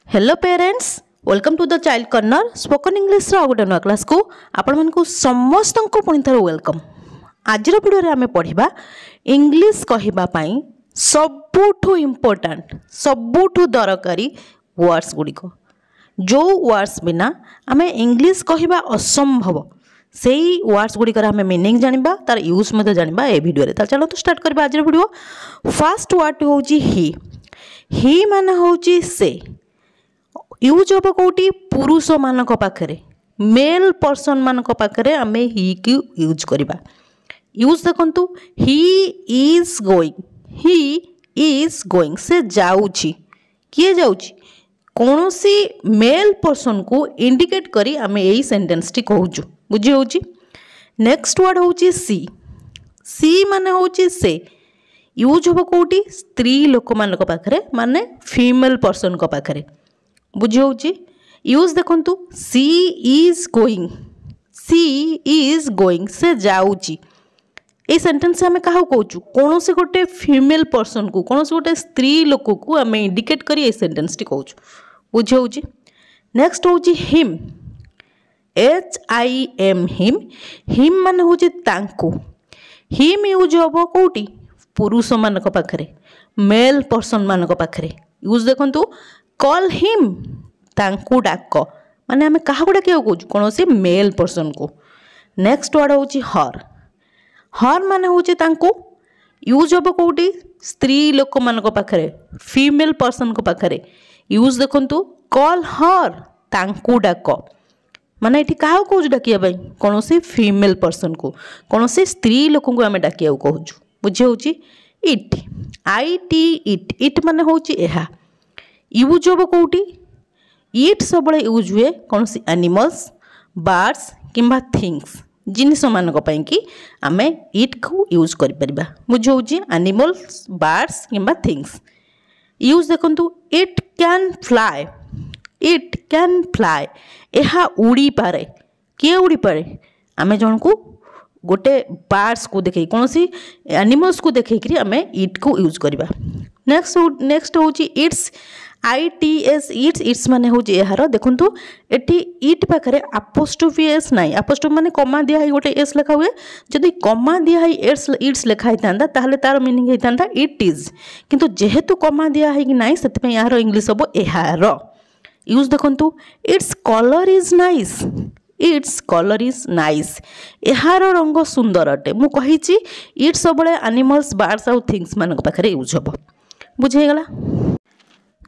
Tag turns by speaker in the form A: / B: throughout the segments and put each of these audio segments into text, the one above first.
A: Hello parents, welcome to the child corner spoken English गोटे नुआ class को आपण मानकु समस्त को पुणी थर वेलकम। आज वीडियो रे आमे पढ़िबा इंग्लिश कहिबा पई सबुठु इम्पोर्टेंट सबुठु दरकारी वर्ड्स गुड़िक जो वर्ड्स बिना आमे इंग्लिश कहिबा असंभव से वर्ड्स गुड़िकर आमे मीनिंग जानिबा तार यूज मते जानिबा ए वीडियो रे। चलो तो स्टार्ट करबा आज वीडियो। फर्स्ट वर्ड होची ही माने होची से यूज हम कौटी पुरुष मान पाखे मेल पर्सन मान पाखे आम ही की यूज करवा। यूज देखु ही इज गोइंग से जाऊँगी किए जाऊँगी कौन सी मेल पर्सन को इंडिकेट करी आम यही सेंटेंस टी कहूँ बुझी हो। नेक्स्ट वर्ड हूँ सी माने हूँ से यूज हम कौटी स्त्री लोक मान पाखे माने फीमेल पर्सन को पाखे बुझी हो। यूज देखु सी इज गोइंग से जाऊँगी ये सेंटेंस आम क्या कहूँ कौन से गोटे फीमेल पर्सन को कौन से गोटे स्त्री लोक को आम इंडिकेट करी ये सेंटेंस टी कहूँ बुझी हो। नेक्स्ट हूँ हिम HIM हिम मान हूँ तांको हिम यूज हम कौटी पुरुष मान पाखे मेल पर्सन मान पाखे यूज देखु कॉल हिम तांकु डाक माने आम क्या डाक कौन कौन से मेल पर्सन को। नेक्स्ट वर्ड हूँ हर माने हूँ यूज हम कौटी स्त्री लोक मान पाखे फीमेल पर्सन को पाखे यूज देखु कॉल हर तांकु डाक माने ये क्या कौच डाकिया कौन से फीमेल पर्सन को कौन से स्त्री लोक को आम डाकिया कहूँ बुझी हो। इट माने हूँ यूज हम कौटी इट सब यूज हुए कौन सी एनिमल्स बर्ड्स किंबा थिंग्स जिनिस मान कि आम इट को यूज कर बुझे हो। एनिमल्स बर्ड्स किंबा थिंग्स यूज देखु इट कैन फ्लाई यह उड़ी पारे किए उड़ी पारे आम जन को गोटे बर्ड्स को देखे कौन सी एनिमल्स को देखे आम इट को यूज करवा। नेक्स्ट हूँ इट्स इट्स माने हूँ यार देखु ये इट पाखे अपोस्ट्रोफी एस ना अपोस्ट्रोफी माने कमा दिया गोटे एस लिखा हुए जदि कमा दिया इट्स लिखाई था ताहले तार मीनिंग होता इट इज किंतु जेहेतु कमा दिया है कि ना से यार इंग्लिश हम यार यूज देखु इट्स कलर इज नाइस यार रंग सुंदर अटे मु कही इट सब एनिमल्स बर्ड्स आउ थिंग्स मान पाखे यूज हम बुझेगला।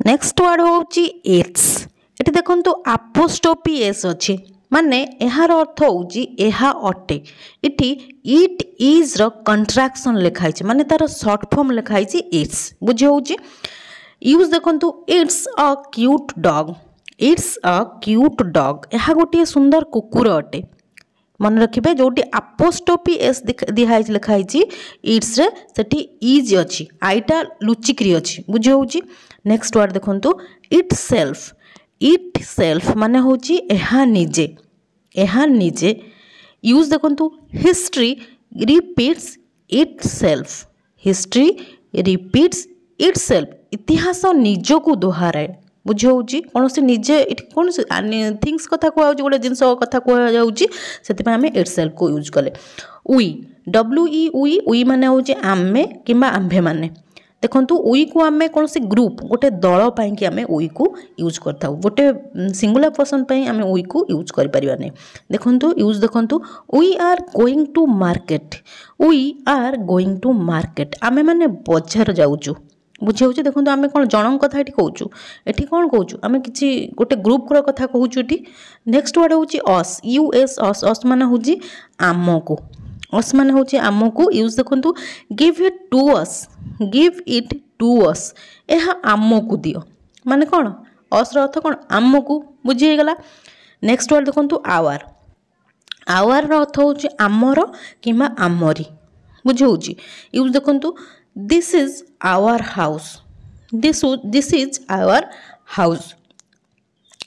A: नेक्स्ट वर्ड हूँ इट्स ये देखु अपोस्ट्रोफी एस अच्छी माने यार अर्थ हूँ यह अटे इटी इट इज कंट्राक्शन लिखाई माने तार शॉर्ट फॉर्म लिखाई इट्स बुझे हो। यूज देखु इट्स अ क्यूट डॉग यह गोटे सुंदर कुकुर अटे मन रखिए जोटी अपोस्ट्रोफी एस दिखाई लिखाई इट्स रे सेठी इज अच्छी आईटा लुचिक्री अच्छी बुझे हो। नेक्स्ट वर्ड देखु इट सेल्फ माने हूँ यह निजे यूज देखु हिस्ट्री रिपीट्स इट्सेल्फ इतिहास निज को दोहराए बुझे हो। कौन से निजे कौन से थिंग्स कथा कहु गोटे जिनस कथा कहते आम इट्सेल्फ को यूज कले। WE माने हूँ आमे किंबा आम्भे माने देखु उई को आम कौन से ग्रुप गोटे दल कि आम उई को यूज करता गोटे सिंगुलर पर्सन आम उई को यूज कर पारिबा नहीं। देखु यूज देखु we are going to market आम मैंने बजार जाऊँ बुझे हो। देखो आम कौन जन कथा ये कहूँ ये कौन कहूँ आम कि गोटे ग्रुप कथा कहूँ ये। नेक्स्ट वर्ड हूँ अस मान हूँ आम को अस मान हूँ आम को यूज देखु गिव इट टू अस यह आम को दियो माने कौन अस अर्थ कौन आम को बुझीगला। नेक्स्ट वर्ड देखु आवर अर्थ हूँ आमर किंबा आमरी बुझे हो। यूज देखु दिस इज आवर हाउस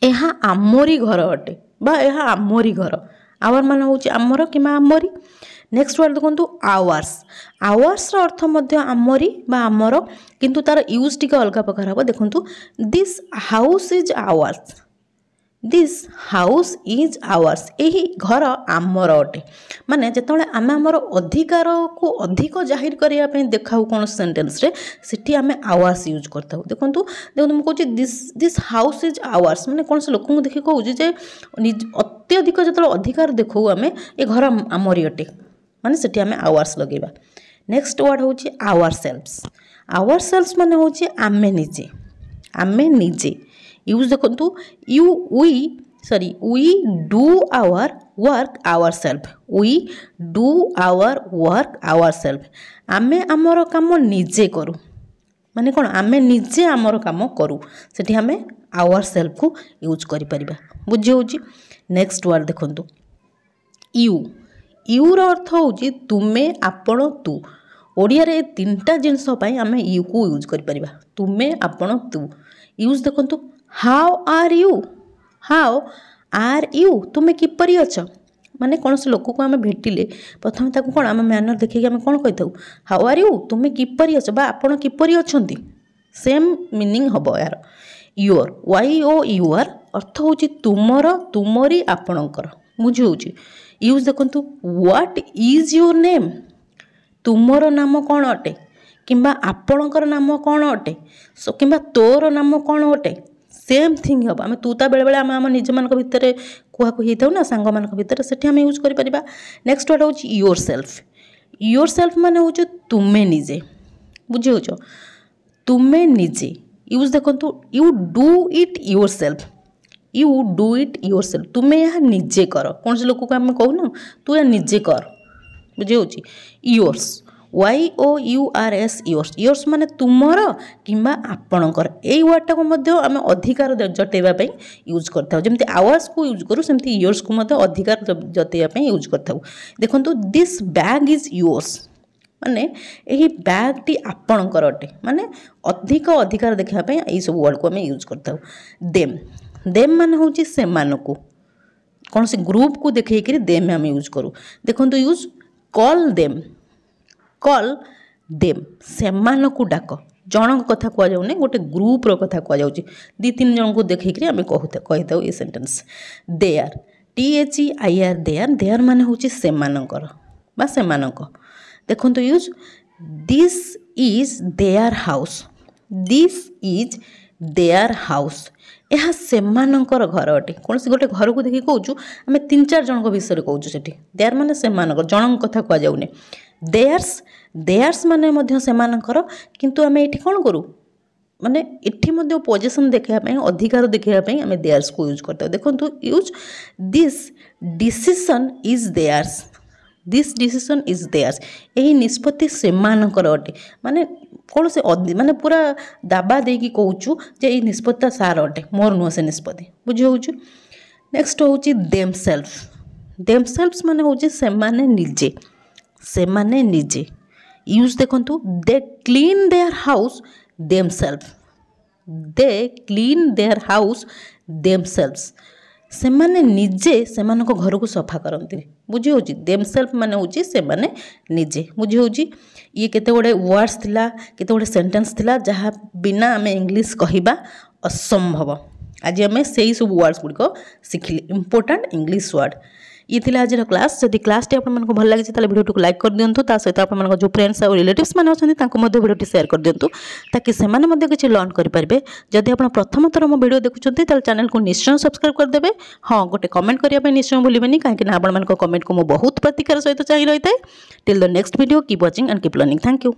A: यह आमरी घर अटे बा यह आमरी घर आवर मान हूँ आमर कि आमरी। नेक्स्ट वर्ड देखो आवर्स आवर्स अर्थ मध्य आमरी बा आमर किंतु तार यूज टी अलग प्रकार हम देखो this house is ours this house is ours यही घर आमर अटे माने जिते आम आमर अधिकार को अधिक जाहिर करने देखाऊ कौन सेंटेंस रे सिटी आम आवर्स यूज करता देखो देखो मुझे दिस हाउस इज आवर्स माने कौन से लोक देखिए कहूँ जे अत्यधिक जो अधिकार देखू आम ये घर आमरी अटे माने सिटी आम आवर्स लगेगा नेक्स्ट वर्ड हूँ आवर सेल्स माने हूँ आमे निजे यूज देखो we do our work ourselves we do our work ourselves आमे आमर काम निजे करूँ माने कौन आमे निजे आमर काम करूँ सेठी आमे आवर सेल्फ को यूज करि परिबा बुझी होची नेक्स्ट वर्ड देखो यू यू रो अर्थ होची तुमे आपण तू ओडिया रे तीनटा जिनस पई आमे यू को यूज करि परिबा तुमे आपण तू यूज देखो हाउ आर यू तुमे किपरि अछ माने कौन से लोक को आम भेटिले प्रथम ताको कौन आम मैनर देखिए आम कौन कही हाउ आर यू तुमे किपरि अछ बा आपण किपरि अछंती सेम मीनिंग हबो यार योर वाई ओ यूर अर्थ होची तुमर तुमरी आपणकर बुझी होची यूज देखंतु व्हाट इज योर नेम तुमर नाम कौन अटे किंबा आपणकर नाम कौन अटे किंबा तोर नाम कौन अटे सेम थिंग हम आम तूता बेले बेले आम निज मान भितर कुहाकुही था ना सांग मान भितर से आम यूज कर नेक्स्ट वर्ड हूँ योर सेल्फ माने हूँ तुमे निजे बुझी हो तुमे निजे यूज देखो you do it your self तुम्हें यह निजे कर कौन से लोक को आम कहून तू यह निजे कर बुझी हो yours Y O U R S yours माने तुमर किंबा आपणकर यही वर्डटा को आम अधिकार जटेवाई यूज करता जमी आवर्स को यूज करूँ सेमती योर्स को अधिकार जटेवाई यूज करता देखो दिस बैग इज योर्स माने यही बैगटी आपणकर अटे माने अधिक अधिकार देखापी यही सब वर्ड को आम यूज करता देम माने हूँ से मानकू कौन से ग्रुप को देखिए देम आम यूज करूँ देखो यूज कॉल देम सेमानकू डाक जन कथा कहुने गोटे ग्रुप्र कथा कहु दी तीन जन को देखिए आम कही ये सेंटेंस देयर THEIR देयर माने हूँ सेमानकर बा सेमानक देखो use this is their house यह सेमानकर घर अटे कौन से गोटे घर को देखिए कहूँ आम तीन चार जन विषय कहूँ सेठी देयर माने सेमानकर जन कथा कहने देयर्स माने मध्य सेमानकर किंतु आम ये कौन करूँ माने इठी मध्य पोजिशन देखापी अधिकार देखापी आम देयर्स को यूज करते देखो use this decision is theirs यही निष्पत्ति सेमानकर अटे माने कौन से माने पूरा दाबा देकी कहूँ जे ये निष्पत्ति सार अटे मोर नुह से निष्पत्ति बुझी हो नेक्स्ट हूँ देमसेल्फ्स माने हूँ सेमाने निजे यूज देखो they clean their house themselves सेमाने निजे सेमानक घर को सफा करती बुझी हो देमसेल्फ माने हूँ सेमाने निजे बुझी हो ये केते गुडे वर्ड्स थिला केते गुडे सेंटेंस थिला जहाँ बिना आम इंग्लिश कहवा असंभव आज आम से सब वर्ड्स गुड़िक शिखिले इंपोर्टेंट इंग्लिश वर्ड ये थी आज क्लास जदि क्लास टी आपको भल लगी वीडियो को लाइक कर दिंतु सहित आप जो फ्रेंड्स और रिलेटिव्स मैंने अच्छा वीडियो शेयर कर दिंतु ताकि से किसी लर्न करेंगे जदि आप प्रथम थर मो वीडियो देखुं चैनल को निश्चय सब्सक्राइब करदे हाँ गोटे कमेंट करने निश्चय भूलें कहीं आप कमेंट को बहुत प्रतिकार सहित चाहिए रही है till the next video keep watching and keep learning thank you.